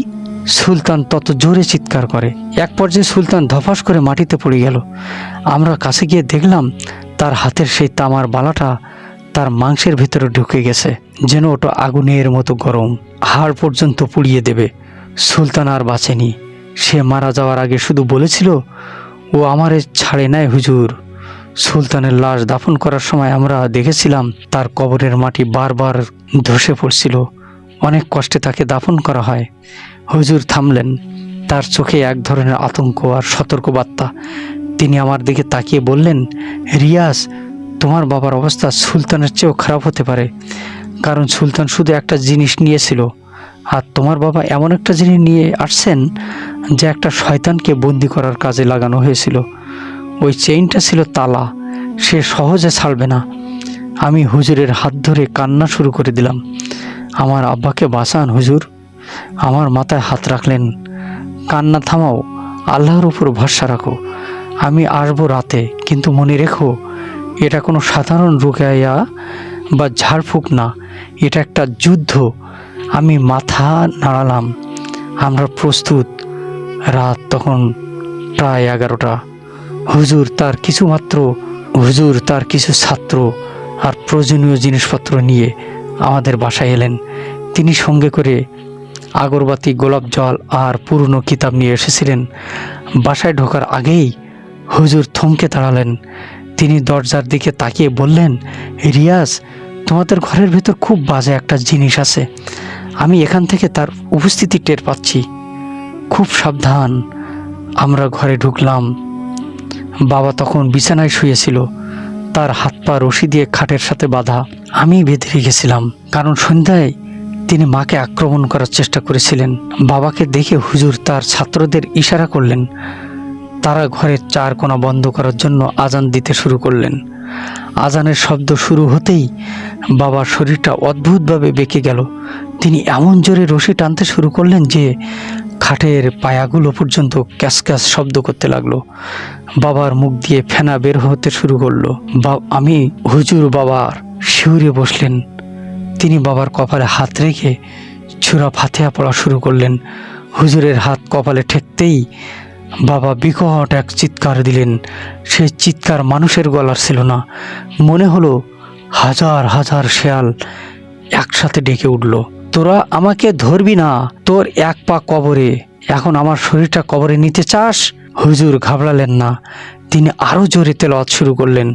Speaker 1: সুলতান তত জোরে চিৎকার করে। এক পর্যায়ে সুলতান ধপাস করে মাটিতে পড়ে গেল। আমরা কাছে গিয়ে দেখলাম তার হাতের সেই তামার বালাটা তার মাংসের ভিতরে ঢুকে গেছে, যেন ওটা আগুনের মতো গরম, হাড় পর্যন্ত পুড়িয়ে দেবে। সুলতান আর বাঁচেনি। সে মারা যাওয়ার আগে শুধু বলেছিল, ও আমারে ছাড়ে নাই হুজুর। সুলতানের লাশ দাফন করার সময় আমরা দেখেছিলাম তার কবরের মাটি বারবার ধসে পড়ছিল। অনেক কষ্টে তাকে দাফন করা হয়। হুজুর থামলেন, তার চোখে এক ধরনের আতঙ্ক আর সতর্কবার্তা। তিনি আমার দিকে তাকিয়ে বললেন, রিয়াজ, তোমার বাবার অবস্থা সুলতানের চেয়েও খারাপ হতে পারে, কারণ সুলতান শুধু একটা জিনিস নিয়েছিল, আর তোমার বাবা এমন একটা জিনিস নিয়ে আসছেন যে একটা শয়তানকে বন্দি করার কাজে লাগানো হয়েছিল। ওই চেইনটা ছিল তালা, সে সহজে ছাড়বে না। আমি হুজুরের হাত ধরে কান্না শুরু করে দিলাম, আমার আব্বাকে বাঁচান হুজুর। আমার মাথায় হাত রাখলেন, কান্না থামাও, আল্লাহর উপর ভরসা রাখো। আমি আসবো রাতে, কিন্তু মনে রেখো, এটা কোনো সাধারণ রুকায়া বা ঝাড়ফুঁক না, এটা একটা যুদ্ধ। আমি মাথা নাড়ালাম, আমরা প্রস্তুত। রাত তখন প্রায় 11টা। হুজুর তার কিছু ছাত্র আর প্রয়োজনীয় জিনিসপত্র নিয়ে আমাদের বাসায় এলেন। তিনি সঙ্গে করে আগরবাতি, গোলাপ জল আর পুরনো কিতাব নিয়ে এসেছিলেন। বাসায় ঢোকার আগেই হুজুর থমকে দাঁড়ালেন। তিনি দরজার দিকে তাকিয়ে বললেন, রিয়াজ, তোমাদের ঘরের ভেতর খুব বাজে একটা জিনিস আছে। আমি এখান থেকে তার উপস্থিতি টের পাচ্ছি, খুব সাবধান। আমরা ঘরে ঢুকলাম। বাবা তখন বিছানায় শুয়েছিল, তার হাত পা রশি দিয়ে খাটের সাথে বাঁধা। আমি বেঁধে রেখেছিলাম, কারণ সন্ধ্যায় তিনি মাকে আক্রমণ করার চেষ্টা করেছিলেন। বাবাকে দেখে হুজুর তার ছাত্রদের ইশারা করলেন। তারা ঘরের 4 কোণা বন্ধ করার জন্য আজান দিতে শুরু করলেন। আজানের শব্দ শুরু হতেই বাবার শরীরটা অদ্ভুতভাবে বেঁকে গেল। তিনি এমন জোরে রশি টানতে শুরু করলেন যে খাটের পায়াগুলো পর্যন্ত ক্যাস ক্যাস শব্দ করতে লাগলো। বাবার মুখ দিয়ে ফেনা বের হতে শুরু করলো। আমি হুজুর বাবার শিউরে বসলেন। তিনি বাবার কপালে হাত রেখে সূরা ফাতিহা পড়া শুরু করলেন। হুজুরের হাত কপালে ঠেকতেই বাবা বিকট এক চিৎকার দিলেন। সেই চিৎকার মানুষের গলার ছিল না, মনে হলো হাজার হাজার শেয়াল একসাথে ডেকে উঠল। তোরা আমাকে ধরবি না, তোর এক পা কবরে। এখন আমার শরীরটা কবরে নিতে চাস? হুজুর ঘাবড়ালেন না, তিনি আরো জোরে তেলাওয়াত শুরু করলেন।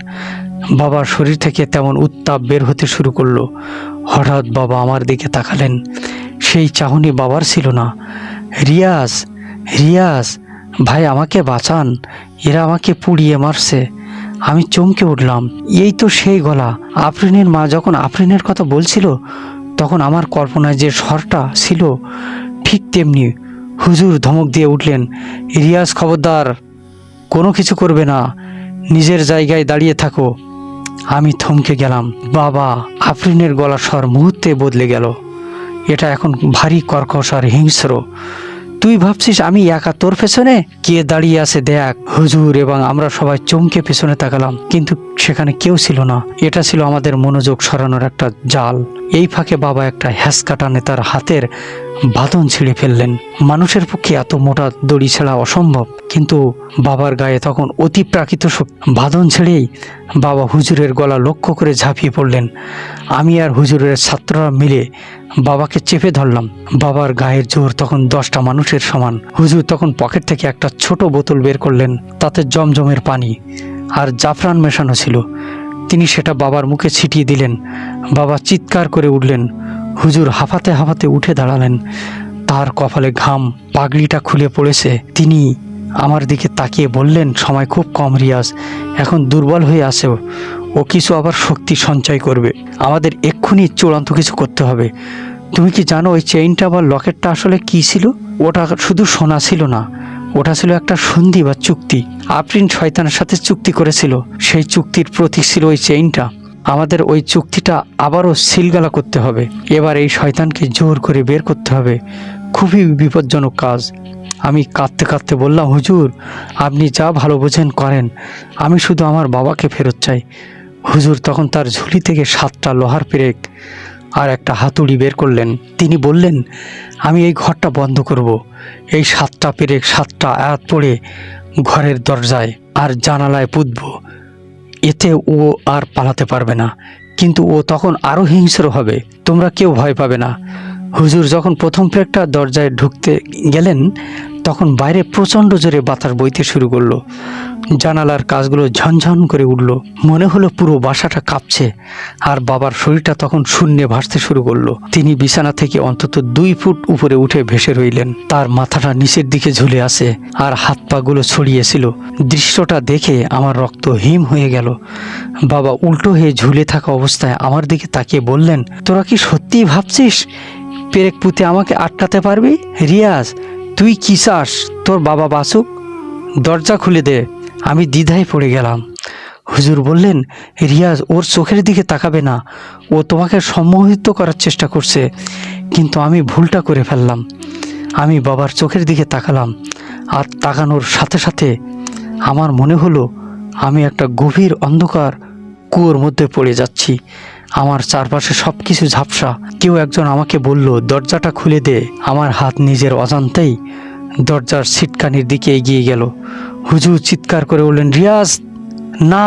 Speaker 1: বাবার শরীর থেকে তেমন উত্তাপ বের হতে শুরু করলো। হঠাৎ বাবা আমার দিকে তাকালেন। সেই চাহনি বাবার ছিল না। রিয়াজ, রিয়াজ ভাই, আমাকে বাঁচান, এরা আমাকে পুড়িয়ে মারছে। আমি চমকে উঠলাম। এই তো সেই গলা। আফরিনের মা যখন আফরিনের কথা বলছিল, তখন আমার কল্পনায় যে স্বরটা ছিল ঠিক তেমনি। হুজুর ধমক দিয়ে উঠলেন, রিয়াজ খবরদার, কোনো কিছু করবে না, নিজের জায়গায় দাঁড়িয়ে থাকো। আমি থমকে গেলাম। বাবা, আফরিনের গলার স্বর মুহূর্তে বদলে গেল। এটা এখন ভারী কর্কশ আর হিংস্র। তুই ভাবছিস আমি একা তোর পেছনে? কে দাঁড়িয়ে আছে দেখ। হুজুর এবং আমরা সবাই চমকে পেছনে তাকালাম, কিন্তু সেখানে কেউ ছিল না। এটা ছিল আমাদের মনোযোগ সরানোর একটা জাল। এই ফাঁকে বাবা একটা হ্যাঁচকা টানে তার হাতের বাঁধন ছিঁড়ে ফেললেন। মানুষের পক্ষে এত মোটা দড়ি ছেঁড়া অসম্ভব, কিন্তু বাবার গায়ে তখন অতি প্রাকৃত বাঁধন ছেড়েই বাবা হুজুরের গলা লক্ষ্য করে ঝাঁপিয়ে পড়লেন। আমি আর হুজুরের ছাত্ররা মিলে বাবাকে চেপে ধরলাম। বাবার গায়ের জোর তখন 10টা মানুষের সমান। হুজুর তখন পকেট থেকে একটা ছোট বোতল বের করলেন, তাতে জমজমের পানি আর জাফরান মেশানো ছিল। তিনি সেটা বাবার মুখে ছিটিয়ে দিলেন। বাবা চিৎকার করে উঠলেন। হুজুর হাঁপাতে হাঁপাতে উঠে দাঁড়ালেন। তার কপালে ঘাম, পাগড়িটা খুলে পড়েছে। তিনি আমার দিকে তাকিয়ে বললেন, সময় খুব কম রিয়াজ, এখন দুর্বল হয়ে আছে ও কিছু আবার শক্তি সঞ্চয় করবে। আমাদের এক্ষুনি চূড়ান্ত কিছু করতে হবে। তুমি কি জানো ওই চেইনটা বা লকেটটা আসলে কি ছিল? ওটা শুধু সোনা ছিল না, ওটা ছিল একটা সন্ধি বা চুক্তি। আফরিন শয়তানের সাথে চুক্তি করেছিল, সেই চুক্তির প্রতীক ছিল ওই চেইনটা। আমাদের ওই চুক্তিটা আবারও সিলগালা করতে হবে। এবার এই শয়তানকে জোর করে বের করতে হবে। খুবই বিপজ্জনক কাজ। আমি কাঁদতে কাঁদতে বললাম, হুজুর আপনি যা ভালো বোঝেন করেন, আমি শুধু আমার বাবাকে ফেরত চাই। হুজুর তখন তার ঝুলি থেকে 7টা লোহার পেরেক আর একটা হাতুড়ি বের করলেন। তিনি বললেন, আমি এই ঘরটা বন্ধ করব। এই 7টা পেরেক 7টা আয়াত পড়ে ঘরের দরজায় আর জানালায় পুঁতব। এতে ও আর পালাতে পারবে না, কিন্তু ও তখন আরও হিংস্র হবে। তোমরা কেউ ভয় পাবে না। হুজুর যখন প্রথম পেরেকটা দরজায় ঢুকতে গেলেন, তখন বাইরে প্রচণ্ড জোরে বাতাস বইতে শুরু করলো। জানালার কাজগুলো ঝনঝন করে উঠল। মনে হলো পুরো বাসাটা কাঁপছে। আর বাবার শরীরটা তখন শূন্যে ভাসতে শুরু করলো। তিনি বিছানা থেকে অন্তত 2 ফুট উপরে উঠে ভেসে রইলেন। তার মাথাটা নিচের দিকে ঝুলে আছে আর হাত পাগুলো ছড়িয়েছিল। দৃশ্যটা দেখে আমার রক্ত হিম হয়ে গেল। বাবা উল্টো হয়ে ঝুলে থাকা অবস্থায় আমার দিকে তাকিয়ে বললেন, তোরা কি সত্যিই ভাবছিস পেরেক পুঁতে আমাকে আটকাতে পারবি? রিয়াজ, তুই কি চাস তোর বাবা বাঁচুক? দরজা খুলে দে। আমি দ্বিধায় পড়ে গেলাম। হুজুর বললেন, রিয়াজ, ওর চোখের দিকে তাকাবে না, ও তোমাকে সম্মোহিত করার চেষ্টা করছে। কিন্তু আমি ভুলটা করে ফেললাম। আমি বাবার চোখের দিকে তাকালাম, আর তাকানোর সাথে সাথে আমার মনে হলো আমি একটা গভীর অন্ধকার কুয়োর মধ্যে পড়ে যাচ্ছি। আমার চারপাশে সব কিছু ঝাপসা। কেউ একজন আমাকে বলল, দরজাটা খুলে দে। আমার হাত নিজের অজান্তেই দরজার ছিটকানির দিকে এগিয়ে গেল। হুজুর চিৎকার করে বললেন, রিয়াজ না!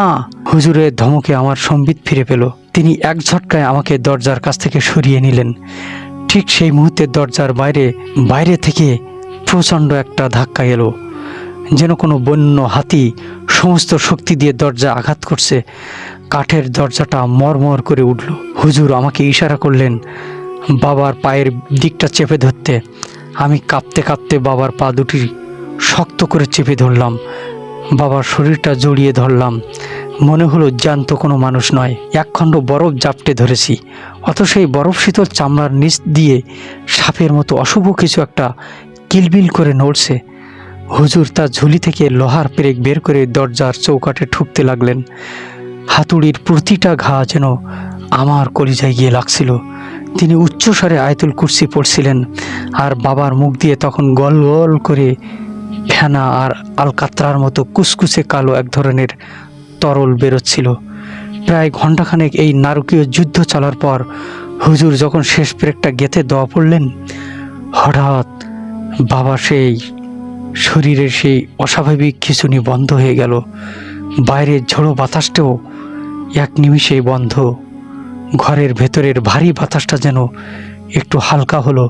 Speaker 1: হুজুরের ধমকে আমার সম্বিত ফিরে পেল। তিনি এক ঝটকায় আমাকে দরজার কাছ থেকে সরিয়ে নিলেন। ঠিক সেই মুহূর্তে দরজার বাইরে থেকে প্রচণ্ড একটা ধাক্কা এলো, যেন কোনো বন্য হাতি সমস্ত শক্তি দিয়ে দরজা আঘাত করছে। কাঠের দরজাটা মরমর করে উঠল। হুজুর আমাকে ইশারা করলেন বাবার পায়ের দিকটা চেপে ধরতে। আমি কাঁপতে কাঁপতে বাবার পা দুটি শক্ত করে চেপে ধরলাম। বাবার শরীরটা জড়িয়ে ধরলাম। মনে হলো জ্যান্ত কোনো মানুষ নয়, একখণ্ড বরফ জাপটে ধরেছি। অত সেই বরফ শীতল চামড়ার নিচ দিয়ে সাপের মতো অশুভ কিছু একটা কিলবিল করে নড়ছে। হুজুর তার ঝুলি থেকে লোহার পেরেক বের করে দরজার চৌকাঠে ঠুকতে লাগলেন। হাতুড়ির প্রতিটা ঘা যেন আমার কলিজায় গিয়ে লাগছিল। তিনি উচ্চস্বরে আয়াতুল কুরসি পড়ছিলেন, আর বাবার মুখ দিয়ে তখন গল গল করে ফেনা আর আলকাতরার মতো কুসকুসে কালো এক ধরনের তরল বেরোচ্ছিল। প্রায় ঘণ্টাখানেক এই নারকীয় যুদ্ধ চলার পর হুজুর যখন শেষ পেরেকটা গেঁথে দোয়া পড়লেন, হঠাৎ বাবা সেই শরীরের সেই অস্বাভাবিক খিঁচুনি বন্ধ হয়ে গেল। বাইরের ঝোড়ো বাতাসটাও এক নিমিষেই বন্ধ। ঘরের ভেতরের ভারী বাতাসটা যেন একটু হালকা হলো।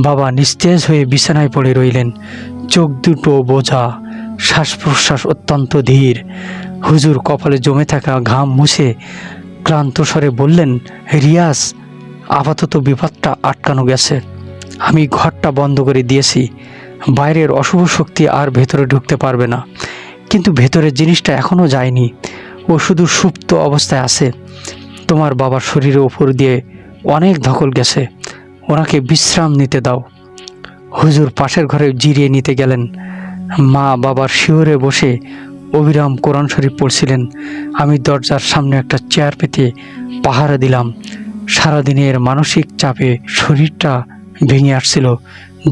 Speaker 1: বাবা নিস্তেজ হয়ে বিছানায় পড়ে রইলেন, চোখ দুটো বোঝা, শ্বাস প্রশ্বাস অত্যন্ত ধীর। হুজুর কপালে জমে থাকা ঘাম মুছে ক্লান্ত স্বরে বললেন, রিয়াজ, আপাতত বিপদটা আটকানো গেছে। আমি ঘরটা বন্ধ করে দিয়েছি, বাইরের অশুভ শক্তি আর ভেতরে ঢুকতে পারবে না। কিন্তু ভেতরের জিনিসটা এখনও যায়নি, ও শুধু সুপ্ত অবস্থায় আছে। তোমার বাবার শরীরের উপর দিয়ে অনেক ধকল গেছে, ওনাকে বিশ্রাম নিতে দাও। হুজুর পাশের ঘরে জিরিয়ে নিতে গেলেন। মা বাবার শিয়রে বসে অবিরাম কোরআন শরীফ পড়ছিলেন। আমি দরজার সামনে একটা চেয়ার পেতে পাহারা দিলাম। সারাদিনের মানসিক চাপে শরীরটা ভেঙে আসছিল।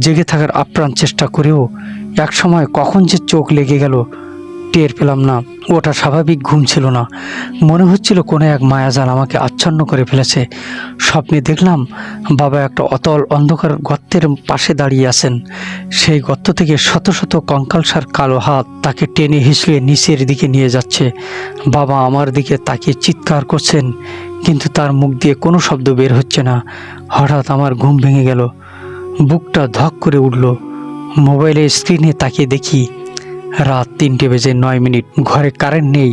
Speaker 1: জেগে থাকার আপ্রাণ চেষ্টা করেও একসময় কখন যে চোখ লেগে গেল টের পেলাম না। ওটা স্বাভাবিক ঘুম ছিল না, মনে হচ্ছিল কোনো এক মায়াজাল আমাকে আচ্ছন্ন করে ফেলেছে। স্বপ্নে দেখলাম বাবা একটা অতল অন্ধকার গর্তের পাশে দাঁড়িয়ে আছেন। সেই গর্ত থেকে শত শত কঙ্কালসার কালো হাত তাকে টেনে হিঁচড়ে নিচের দিকে নিয়ে যাচ্ছে। বাবা আমার দিকে তাকিয়ে চিৎকার করছেন, কিন্তু তার মুখ দিয়ে কোনো শব্দ বের হচ্ছে না। হঠাৎ আমার ঘুম ভেঙে গেল, বুকটা ধক করে উঠল। মোবাইলের স্ক্রিনে তাকিয়ে দেখি রাত 3:09। ঘরে কারেন্ট নেই।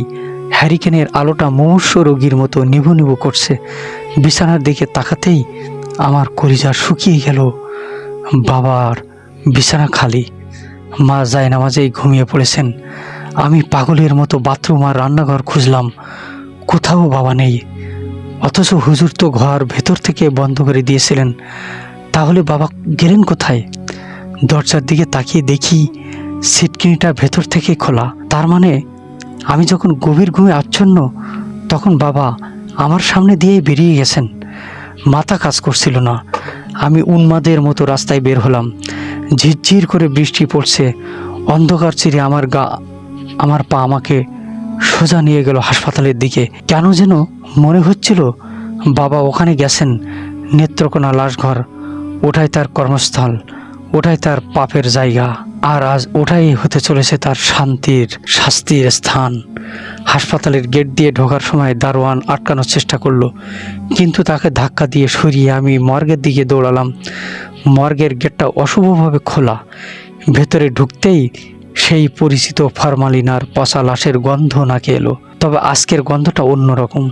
Speaker 1: হ্যারিকেনের আলোটা মুমূর্ষু রোগীর মতো নিভু নিভু করছে। বিছানার দিকে তাকাতেই আমার কলিজা শুকিয়ে গেল। বাবার বিছানা খালি, মা জায়নামাজেই ঘুমিয়ে পড়েছেন। আমি পাগলের মতো বাথরুম আর রান্নাঘর খুঁজলাম, কোথাও বাবা নেই। অথচ হুজুর তো ঘর ভেতর থেকে বন্ধ করে দিয়েছিলেন। তাহলে বাবা গেলেন কোথায়? দরজার দিকে তাকিয়ে দেখি সিটকিনিটা ভেতর থেকে খোলা। তার মানে আমি যখন গভীর ঘুমে আচ্ছন্ন, তখন বাবা আমার সামনে দিয়ে বেরিয়ে গেছেন। মাথা কাজ করছিল না। আমি উন্মাদের মতো রাস্তায় বের হলাম। ঝিরঝির করে বৃষ্টি পড়ছে। অন্ধকার চিরে আমার পা আমাকে সোজা নিয়ে গেল হাসপাতালের দিকে। কেন যেন মনে হচ্ছিল বাবা ওখানে গেছেন। নেত্রকোনা লাশঘর, ওটাই তার কর্মস্থল, ওটাই তার পাপের জায়গা। আর আজ ওটাই হতে চলেছে তার শাস্তির স্থান। হাসপাতালের গেট দিয়ে ঢোকার সময় দারোয়ান আটকানোর চেষ্টা করলো, কিন্তু তাকে ধাক্কা দিয়ে সরিয়ে আমি মর্গের দিকে দৌড়ালাম। মর্গের গেটটা অশুভভাবে খোলা। ভেতরে ঢুকতেই সেই পরিচিত ফরমালিন আর পচা লাশের গন্ধ নাকে এলো। তবে আজকের গন্ধটা অন্যরকম,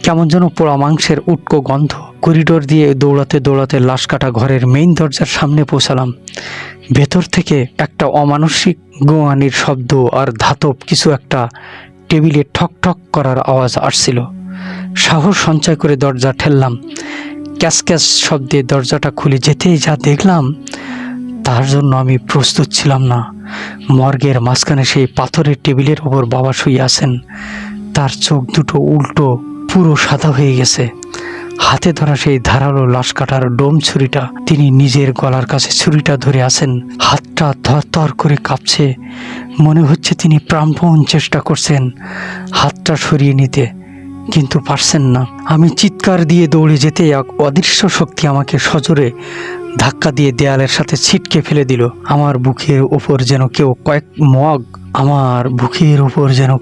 Speaker 1: কেমন যেন পোড়া মাংসের উটকো গন্ধ। করিডোর দিয়ে দৌড়াতে দৌড়াতে লাশ কাটা ঘরের মেইন দরজার সামনে পৌঁছালাম। ভেতর থেকে একটা অমানসিক গোয়ানির শব্দ আর ধাতব কিছু একটা টেবিলে ঠক ঠক করার আওয়াজ আসছিল। সাহস সঞ্চয় করে দরজা ঠেললাম। ক্যাস ক্যাস শব্দে দরজাটা খুলে যেতেই যা দেখলাম তার জন্য আমি প্রস্তুত ছিলাম না। মর্গের মাঝখানে সেই পাথরের টেবিলের ওপর বাবা শুয়ে আছেন। তার চোখ দুটো উল্টো, পুরো সাদা হয়ে গেছে। হাতে ধরা সেই ধারালো লাশ কাটার ডোম ছুরিটা, তিনি নিজের গলার কাছে ছুরিটা ধরে আছেন। হাতটা থরথর করে কাঁপছে। মনে হচ্ছে তিনি প্রাণপণ চেষ্টা করছেন হাতটা সরিয়ে নিতে, কিন্তু পারছেন না। আমি চিৎকার দিয়ে দৌড়ে যেতে এক অদৃশ্য শক্তি আমাকে সজোরে ধাক্কা দিয়ে দেয়ালের সাথে ছিটকে ফেলে দিল। আমার বুকের ওপর যেন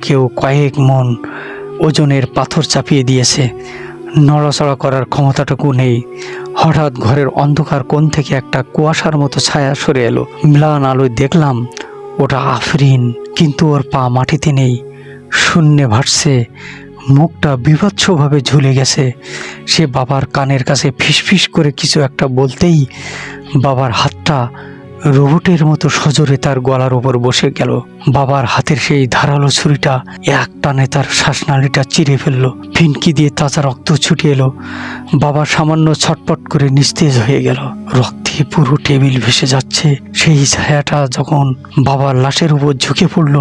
Speaker 1: কেউ কয়েক মন ওজনের পাথর চাপিয়ে দিয়েছে। নড়াচড়া করার ক্ষমতাটুকু নেই। হঠাৎ ঘরের অন্ধকার কোণ থেকে একটা কুয়াশার মতো ছায়া সরে এলো। ম্লান আলোয় দেখলাম ওটা আফরিন, কিন্তু ওর পা মাটিতে নেই, শূন্যে ভাসছে। মুখটা বীভৎসভাবে ঝুলে গেছে। সে বাবার কানের কাছে ফিসফিস করে কিছু একটা বলতেই বাবার হাতটা রোবটের মতো সজোরে তার গলার উপর বসে গেল। বাবার হাতের সেই ধারালো ছুরিটা এক টানে তার শ্বাসনালীটা চিরে ফেলল। ফিনকি দিয়ে তাজা রক্ত ছুটে এলো। বাবা সামান্য ছটপট করে নিস্তেজ হয়ে গেল। রক্তে পুরো টেবিল ভেসে যাচ্ছে। সেই ছায়াটা যখন বাবার লাশের উপর ঝুঁকে পড়ল,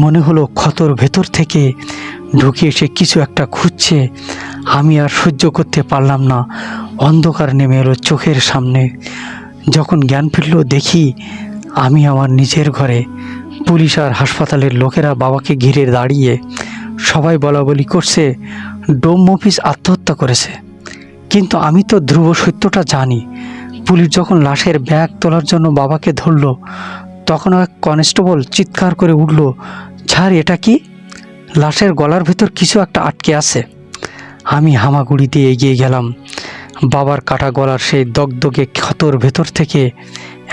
Speaker 1: মনে হলো ক্ষতর ভেতর থেকে ঢুকে এসে কিছু একটা খুঁজছে। আমি আর সহ্য করতে পারলাম না। অন্ধকার নেমে এলো চোখের সামনে। যখন জ্ঞান ফিরল দেখি আমি আমার নিজের ঘরে। পুলিশ আর হাসপাতালের লোকেরা বাবাকে ঘিরে দাঁড়িয়ে। সবাই বলা বলি করছে ডোম মফিজ আত্মহত্যা করেছে, কিন্তু আমি তো ধ্রুব সত্যটা জানি। পুলিশ যখন লাশের ব্যাগ তোলার জন্য বাবাকে ধরল, তখন এক কনস্টেবল চিৎকার করে উঠল, ছাড়, এটা কি? লাশের গলার ভেতর কিছু একটা আটকে আছে। আমি হামাগুড়ি দিয়ে এগিয়ে গেলাম। বাবার কাটা গলার সেই দগদগে ক্ষতর ভেতর থেকে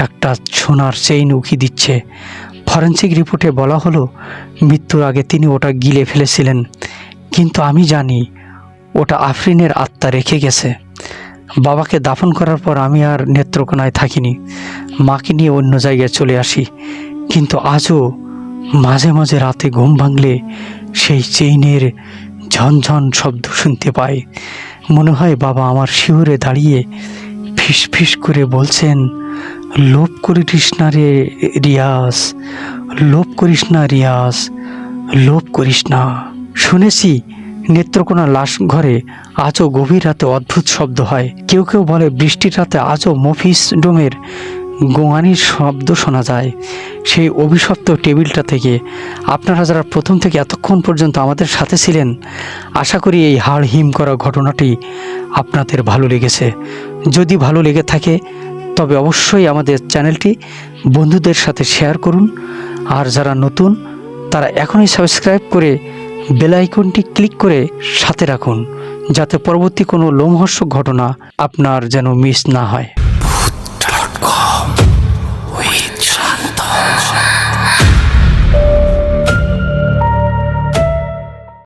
Speaker 1: একটা সোনার চেইন উকি দিচ্ছে। ফরেনসিক রিপোর্টে বলা হলো মৃত্যুর আগে তিনি ওটা গিলে ফেলেছিলেন, কিন্তু আমি জানি ওটা আফরিনের আত্মা রেখে গেছে। বাবাকে দাফন করার পর আমি আর নেত্রকোনায় থাকিনি, মাকে নিয়ে অন্য জায়গায় চলে আসি। কিন্তু আজও মাঝে মাঝে রাতে ঘুম ভাঙলে সেই চেইনের ঝনঝন শব্দ শুনতে পাই। মনে হয় বাবা আমার শিউরে দাঁড়িয়ে ফিস ফিস করে বলছেন, লোভ করিস না রে রিয়াজ, লোভ করিস না রিয়াজ, লোভ করিস না। শুনেছি নেত্রকোনা লাশ ঘরে আজও গভীর রাতে অদ্ভুত শব্দ হয়। কেউ কেউ বলে বৃষ্টির রাতে আজও মফিস ডোমের গোঙানির শব্দ শোনা যায় সেই অভিশপ্ত টেবিলটা থেকে। আপনারা যারা প্রথম থেকে এতক্ষণ পর্যন্ত আমাদের সাথে ছিলেন, আশা করি এই হাড় হিম করা ঘটনাটি আপনাদের ভালো লেগেছে। যদি ভালো লেগে থাকে তবে অবশ্যই আমাদের চ্যানেলটি বন্ধুদের সাথে শেয়ার করুন। আর যারা নতুন তারা এখনই সাবস্ক্রাইব করে বেল আইকনটি ক্লিক করে সাথে রাখুন, যাতে পরবর্তী কোনো লোমহর্ষক ঘটনা আপনার যেন মিস না হয়।